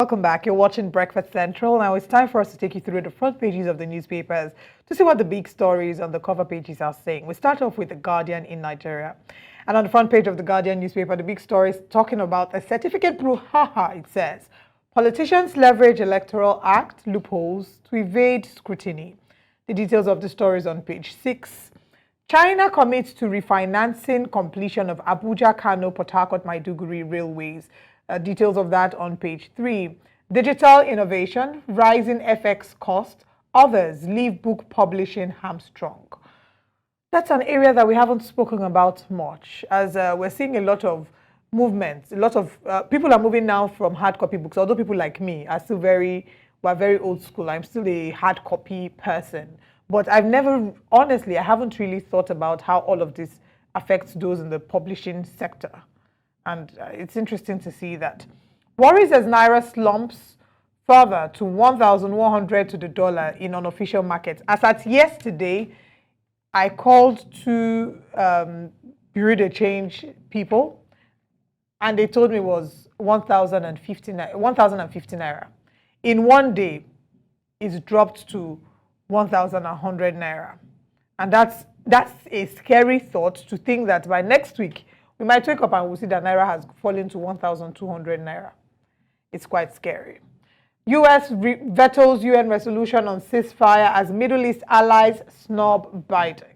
Welcome back. You're watching Breakfast Central. Now it's time for us to take you through the front pages of the newspapers to see what the big stories on the cover pages are saying. We start off with The Guardian in Nigeria. And on the front page of The Guardian newspaper, the big story is talking about a certificate brouhaha. It says, politicians leverage Electoral Act loopholes to evade scrutiny. The details of the story is on page 6. China commits to refinancing completion of Abuja, Kano, Port Harcourt, Maiduguri railways. Details of that on page 3. Digital innovation, rising FX cost, others leave book publishing hamstrung. That's an area that we haven't spoken about much, as we're seeing a lot of movements. A lot of people are moving now from hard copy books, although people like me are still we're very old school. I'm still a hard copy person. But I haven't really thought about how all of this affects those in the publishing sector. And it's interesting to see that. Worries as Naira slumps further to 1,100 to the dollar in unofficial markets. As at yesterday, I called to Bureau de Change people, and they told me it was 1,050 naira. In one day, it's dropped to 1,100 naira. And that's a scary thought, to think that by next week, we might wake up and we'll see that Naira has fallen to 1,200 Naira. It's quite scary. US vetoes UN resolution on ceasefire as Middle East allies snub Biden.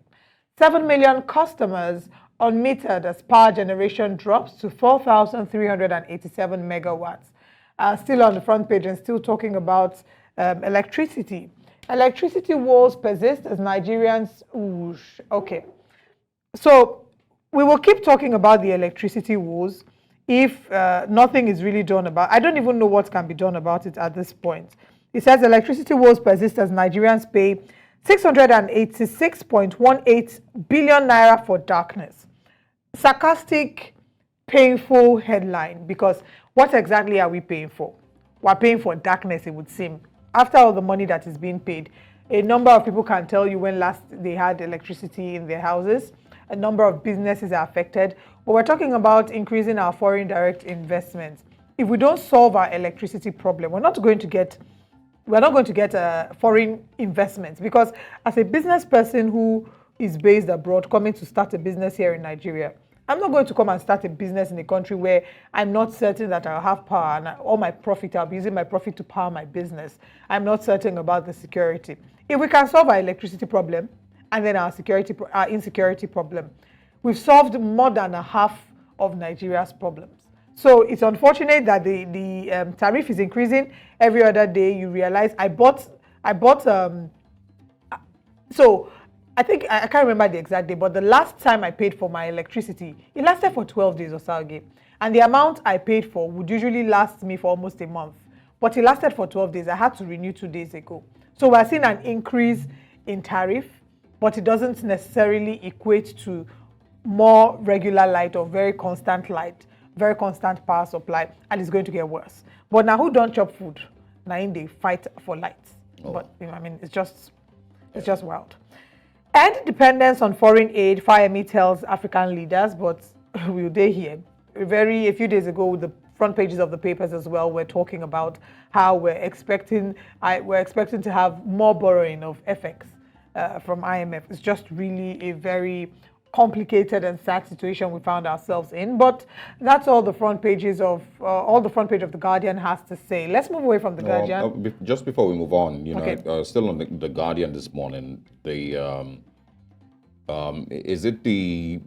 7 million customers unmetered as power generation drops to 4,387 megawatts. Still on the front page and still talking about electricity. Electricity woes persist as Nigerians... Okay. So we will keep talking about the electricity woes if nothing is really done about it. I don't even know what can be done about it at this point. It says electricity woes persist as Nigerians pay 686.18 billion naira for darkness. Sarcastic, painful headline, because what exactly are we paying for? We're paying for darkness, it would seem. After all the money that is being paid, a number of people can tell you when last they had electricity in their houses. A number of businesses are affected, but we're talking about increasing our foreign direct investments. If we don't solve our electricity problem, we're not going to get foreign investments, because as a business person who is based abroad coming to start a business here in Nigeria, I'm not going to come and start a business in a country where I'm not certain that I'll have power and all my profit, I'll be using my profit to power my business. I'm not certain about the security. If we can solve our electricity problem, and then our insecurity problem, we've solved more than a half of Nigeria's problems. So it's unfortunate that the tariff is increasing every other day. You realize so I think I can't remember the exact day, but the last time I paid for my electricity, it lasted for 12 days or so again. And the amount I paid for would usually last me for almost a month, but it lasted for 12 days. I had to renew 2 days ago. So we're seeing an increase in tariff, but it doesn't necessarily equate to more regular light or very constant power supply, and it's going to get worse. But now who don't chop food? Now in they fight for light. Oh. But it's just wild. End dependence on foreign aid, FIME tells African leaders, but will they hear? A few days ago, with the front pages of the papers as well, we're talking about how we're expecting to have more borrowing of FX. From IMF. It's just really a very complicated and sad situation we found ourselves in. But that's all the front pages of the Guardian has to say. Let's move away from the Guardian. Just before we move on, okay. Still on the Guardian this morning. Is it the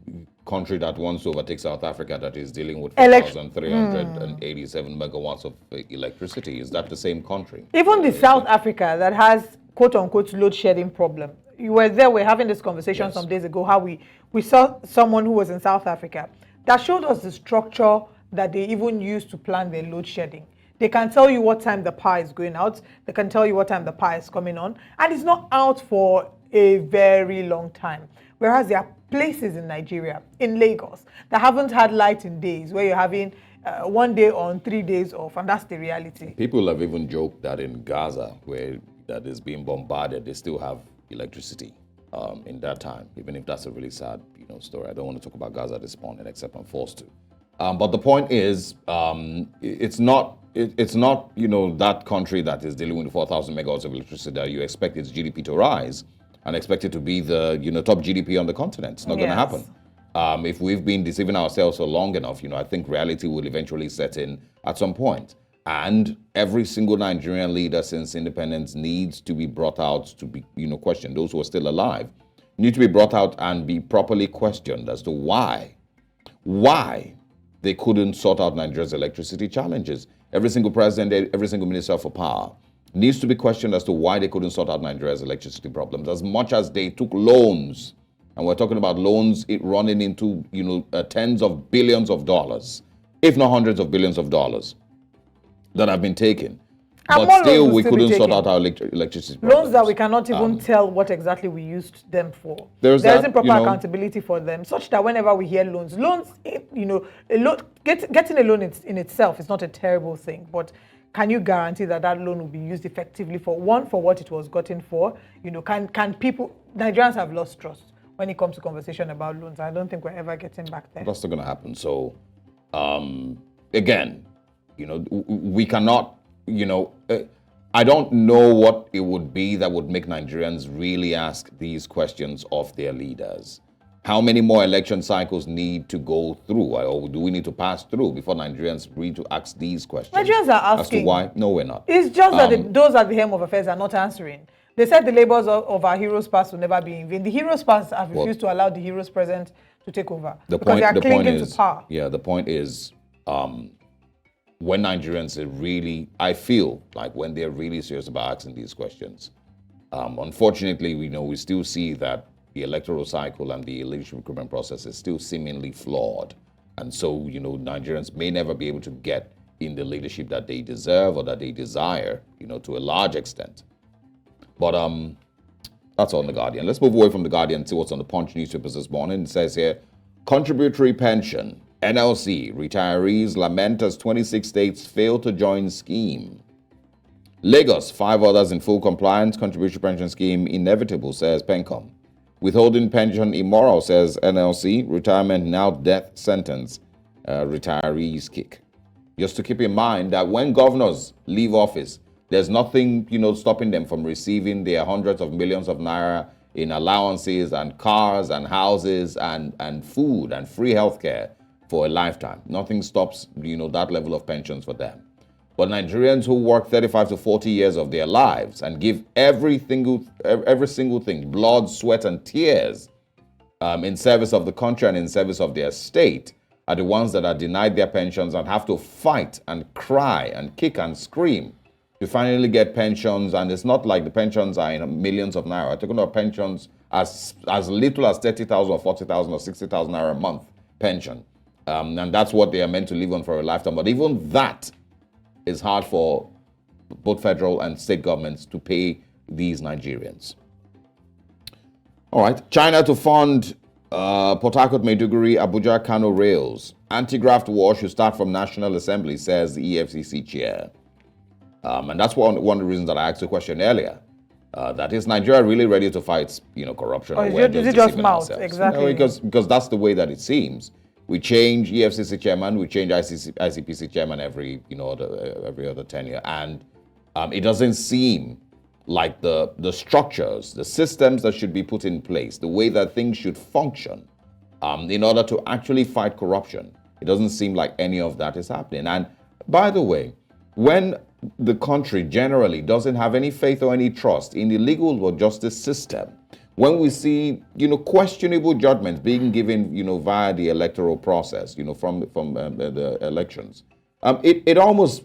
country that wants to overtake South Africa that is dealing with 4,387 megawatts of electricity? Is that the same country? Even the South Africa that has quote-unquote load shedding problem. You were there, we're having this conversation some days ago, how we saw someone who was in South Africa that showed us the structure that they even use to plan their load shedding. They can tell you what time the power is going out, they can tell you what time the power is coming on, and it's not out for a very long time. Whereas there are places in Nigeria, in Lagos, that haven't had light in days, where you're having 1 day on, 3 days off, and that's the reality. People have even joked that in Gaza, where that is being bombarded, they still have electricity in that time, even if that's a really sad story. I don't want to talk about Gaza this morning, except I'm forced to. But the point is, it's not it's not, that country that is dealing with 4,000 megawatts of electricity that you expect its GDP to rise and expect it to be the, top GDP on the continent. It's not going to happen. If we've been deceiving ourselves for long enough, I think reality will eventually set in at some point. And every single Nigerian leader since independence needs to be brought out to be, questioned. Those who are still alive need to be brought out and be properly questioned as to why they couldn't sort out Nigeria's electricity challenges. Every single president, every single minister for power needs to be questioned as to why they couldn't sort out Nigeria's electricity problems. As much as they took loans, and we're talking about loans running into, tens of billions of dollars, if not hundreds of billions of dollars, that have been taken. And but still, we be couldn't sort taken. out our electricity problems. Loans that we cannot even tell what exactly we used them for. There isn't proper accountability for them, such that whenever we hear loans, getting a loan in itself is not a terrible thing, but can you guarantee that that loan will be used effectively for what it was gotten for? Can people, Nigerians have lost trust when it comes to conversation about loans. I don't think we're ever getting back there. That's not going to happen. So, again, we cannot, I don't know what it would be that would make Nigerians really ask these questions of their leaders. How many more election cycles need to go through, or do we need to pass through before Nigerians need to ask these questions? Nigerians are asking. As to why? No, we're not. It's just that those at the helm of affairs are not answering. They said the labors of our heroes past will never be in vain. The heroes past have refused to allow the heroes present to take over because they are clinging to power. Yeah, the point is, when Nigerians are really, I feel like when they're really serious about asking these questions, unfortunately, we still see that the electoral cycle and the leadership recruitment process is still seemingly flawed. And so, Nigerians may never be able to get in the leadership that they deserve or that they desire, to a large extent. But that's on The Guardian. Let's move away from The Guardian and see what's on the Punch newspapers this morning. It says here, contributory pension. NLC, retirees lament as 26 states fail to join scheme. Lagos, 5 others in full compliance, contributory pension scheme inevitable, says PENCOM. Withholding pension immoral, says NLC. Retirement now death sentence. Retirees kick. Just to keep in mind that when governors leave office, there's nothing, stopping them from receiving their hundreds of millions of naira in allowances and cars and houses and food and free healthcare for a lifetime. Nothing stops, that level of pensions for them. But Nigerians who work 35 to 40 years of their lives and give every single thing, blood, sweat, and tears, in service of the country and in service of their state, are the ones that are denied their pensions and have to fight and cry and kick and scream to finally get pensions. And it's not like the pensions are in millions of naira. We're talking about pensions as little as 30,000 or 40,000 or 60,000 naira a month pension. And that's what they are meant to live on for a lifetime. But even that is hard for both federal and state governments to pay these Nigerians. All right. China to fund Port Harcourt, Maiduguri, Abuja, Kano rails. Anti-graft war should start from National Assembly, says the EFCC chair. And that's one of the reasons that I asked the question earlier. That is Nigeria really ready to fight, corruption? Or is it just mouth? Exactly. Because that's the way that it seems. We change EFCC chairman, we change ICPC chairman every other tenure, and it doesn't seem like the structures, the systems that should be put in place, the way that things should function, in order to actually fight corruption. It doesn't seem like any of that is happening. And by the way, when the country generally doesn't have any faith or any trust in the legal or justice system, when we see, questionable judgments being given, via the electoral process, from the elections, it almost,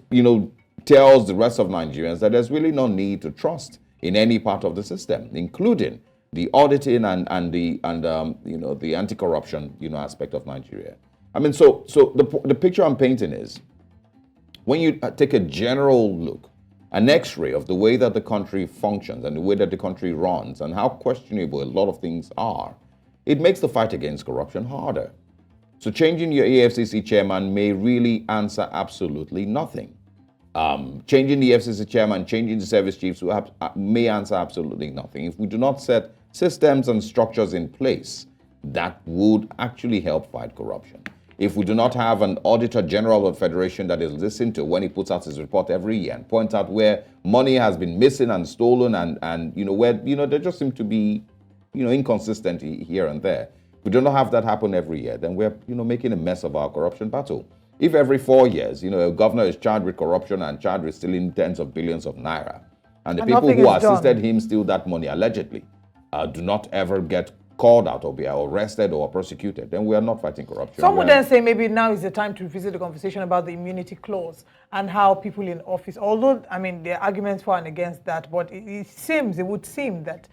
tells the rest of Nigerians that there's really no need to trust in any part of the system, including the auditing and the anti-corruption, aspect of Nigeria. I mean, so the picture I'm painting is, when you take a general look, an X-ray of the way that the country functions and the way that the country runs and how questionable a lot of things are, it makes the fight against corruption harder. So changing your EFCC chairman may really answer absolutely nothing. Changing the EFCC chairman, changing the service chiefs may answer absolutely nothing. If we do not set systems and structures in place that would actually help fight corruption. if we do not have an Auditor General of the Federation that is listened to when he puts out his report every year and points out where money has been missing and stolen and where, there just seem to be, inconsistent here and there. If we do not have that happen every year, then we're, making a mess of our corruption battle. If every 4 years, a governor is charged with corruption and charged with stealing tens of billions of naira, and the people who assisted him steal that money allegedly do not ever get called out or be arrested or prosecuted, then we are not fighting corruption. Some would then say maybe now is the time to revisit the conversation about the immunity clause and how people in office, although, there are arguments for and against that, but it would seem that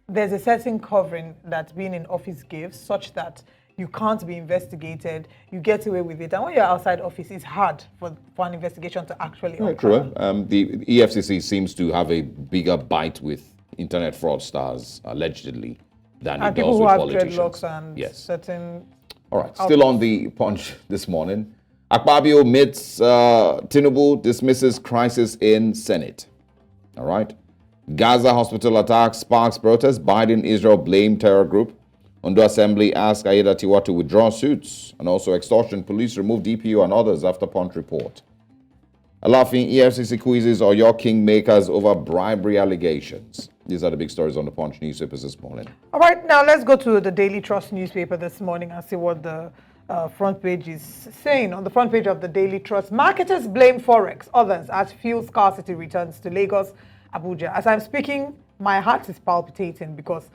there's a certain covering that being in office gives, such that you can't be investigated, you get away with it. And when you're outside office, it's hard for an investigation to actually occur. True. The EFCC seems to have a bigger bite with internet fraudsters, allegedly, than it does with politicians. People who have dreadlocks and certain... All right, still on the Punch this morning. Akpabio meets Tinubu, dismisses crisis in Senate. All right. Gaza hospital attack sparks protest. Biden, Israel blame terror group. Ondo Assembly asks Aiyedatiwa to withdraw suits. And also extortion. Police remove DPO and others after Punch report. Alafin, EFCC quizzes or your kingmakers over bribery allegations. These are the big stories on the Punch newspapers this morning. All right, now let's go to the Daily Trust newspaper this morning and see what the front page is saying. On the front page of the Daily Trust, marketers blame Forex, others as fuel scarcity returns to Lagos, Abuja. As I'm speaking, my heart is palpitating because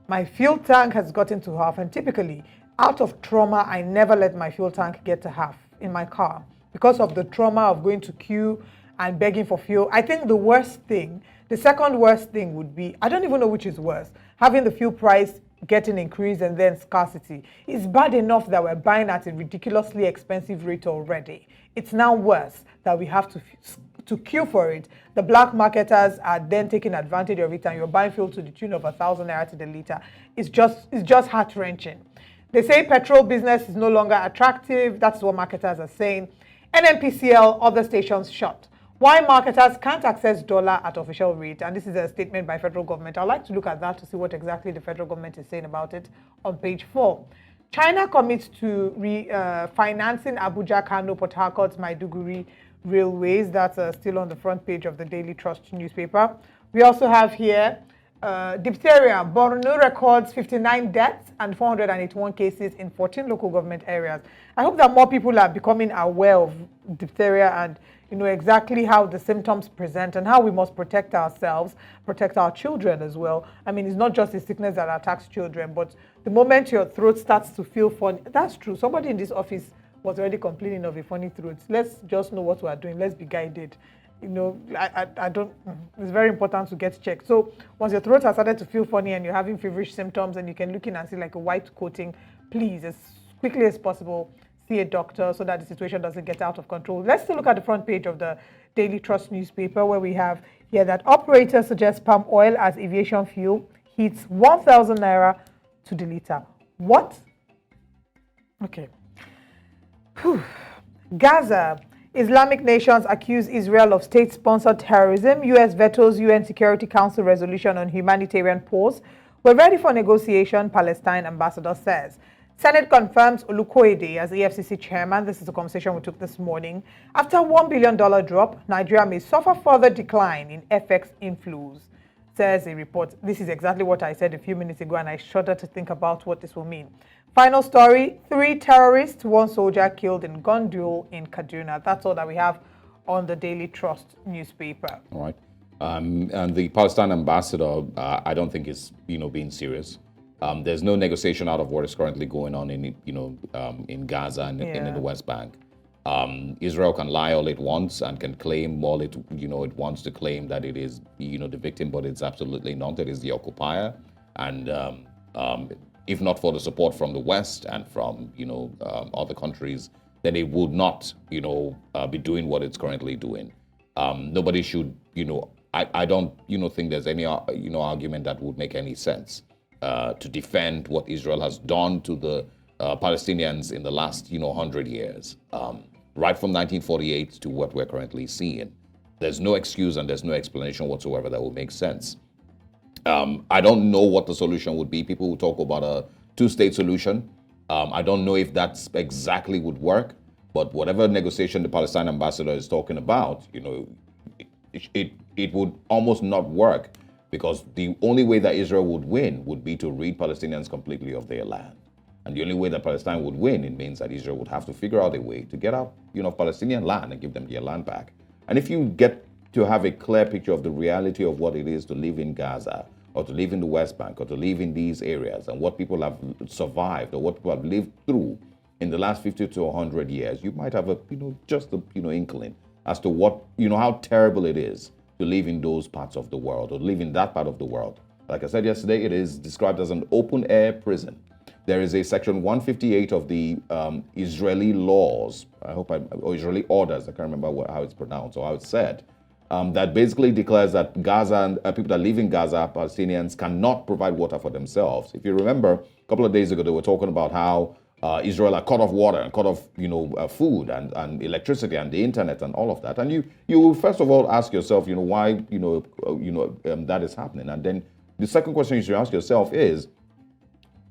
my fuel tank has gotten to half, and typically, out of trauma, I never let my fuel tank get to half in my car because of the trauma of going to queue and begging for fuel. I think the second worst thing would be, I don't even know which is worse, having the fuel price getting increased and then scarcity. It's bad enough that we're buying at a ridiculously expensive rate already. It's now worse that we have to queue for it. The black marketers are then taking advantage of it, and you're buying fuel to the tune of 1,000 naira to the liter. It's just heart-wrenching. They say petrol business is no longer attractive. That's what marketers are saying. NNPCL, other stations shut. Why marketers can't access dollar at official rate, and this is a statement by federal government. I'd like to look at that to see what exactly the federal government is saying about it on page 4. China commits to financing Abuja, Kano, Port Harcourt, Maiduguri railways. That's still on the front page of the Daily Trust newspaper. We also have here diphtheria. Borno records 59 deaths and 481 cases in 14 local government areas. I hope that more people are becoming aware of diphtheria and exactly how the symptoms present and how we must protect ourselves, protect our children as well. It's not just a sickness that attacks children, but the moment your throat starts to feel funny, that's true. Somebody in this office was already complaining of a funny throat. Let's just know what we are doing. Let's be guided. I don't, it's very important to get checked. So once your throat has started to feel funny and you're having feverish symptoms and you can look in and see like a white coating, please, as quickly as possible, see a doctor so that the situation doesn't get out of control. Let's still look at the front page of the Daily Trust newspaper, where we have here that operators suggest palm oil as aviation fuel hits 1,000 naira to the liter. What? Okay. Whew. Gaza. Islamic nations accuse Israel of state-sponsored terrorism. U.S. vetoes UN Security Council resolution on humanitarian pause. We're ready for negotiation, Palestine ambassador says. Senate confirms Olukoyede as EFCC chairman. This is a conversation we took this morning. After $1 billion drop, Nigeria may suffer further decline in FX inflows, says a report. This is exactly what I said a few minutes ago, and I shudder to think about what this will mean. Final story, 3 terrorists, 1 soldier killed in gun duel in Kaduna. That's all that we have on the Daily Trust newspaper. All right. And the Palestine ambassador, I don't think is, being serious. There's no negotiation out of what is currently going on in Gaza and in the West Bank. Israel can lie all it wants and can claim all it wants to claim that it is the victim, but it's absolutely not. It is the occupier, and if not for the support from the West and from other countries, then it would not be doing what it's currently doing. Nobody should I don't think there's any argument that would make any sense to defend what Israel has done to the Palestinians in the last 100 years, right from 1948 to what we're currently seeing. There's no excuse and there's no explanation whatsoever that would make sense. I don't know what the solution would be. People will talk about a 2-state solution. I don't know if that's exactly would work, but whatever negotiation the Palestinian ambassador is talking about, it would almost not work, because the only way that Israel would win would be to rid Palestinians completely of their land. And the only way that Palestine would win, it means that Israel would have to figure out a way to get out, Palestinian land and give them their land back. And if you get to have a clear picture of the reality of what it is to live in Gaza, or to live in the West Bank, or to live in these areas, and what people have survived, or what people have lived through in the last 50 to 100 years, you might have just a, inkling as to what, how terrible it is to live in those parts of the world, or live in that part of the world. Like I said yesterday, it is described as an open air prison. There is a section 158 of the Israeli laws, or Israeli orders, I can't remember how it's pronounced or how it's said, that basically declares that Gaza and people that live in Gaza, Palestinians, cannot provide water for themselves. If you remember, a couple of days ago, they were talking about how Israel are cut off water and cut off, food and electricity and the internet and all of that. And you first of all ask yourself, why, that is happening. And then the second question you should ask yourself is,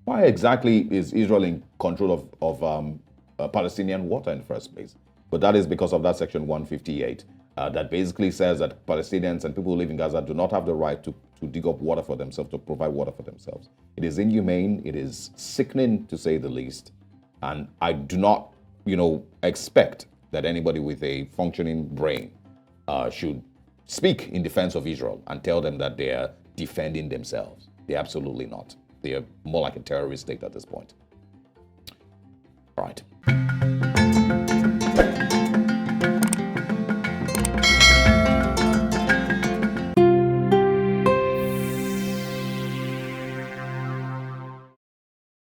why exactly is Israel in control of Palestinian water in the first place? But that is because of that section 158 that basically says that Palestinians and people who live in Gaza do not have the right to dig up water for themselves, to provide water for themselves. It is inhumane. It is sickening, to say the least. And I do not, expect that anybody with a functioning brain should speak in defense of Israel and tell them that they are defending themselves. They're absolutely not. They are more like a terrorist state at this point. All right.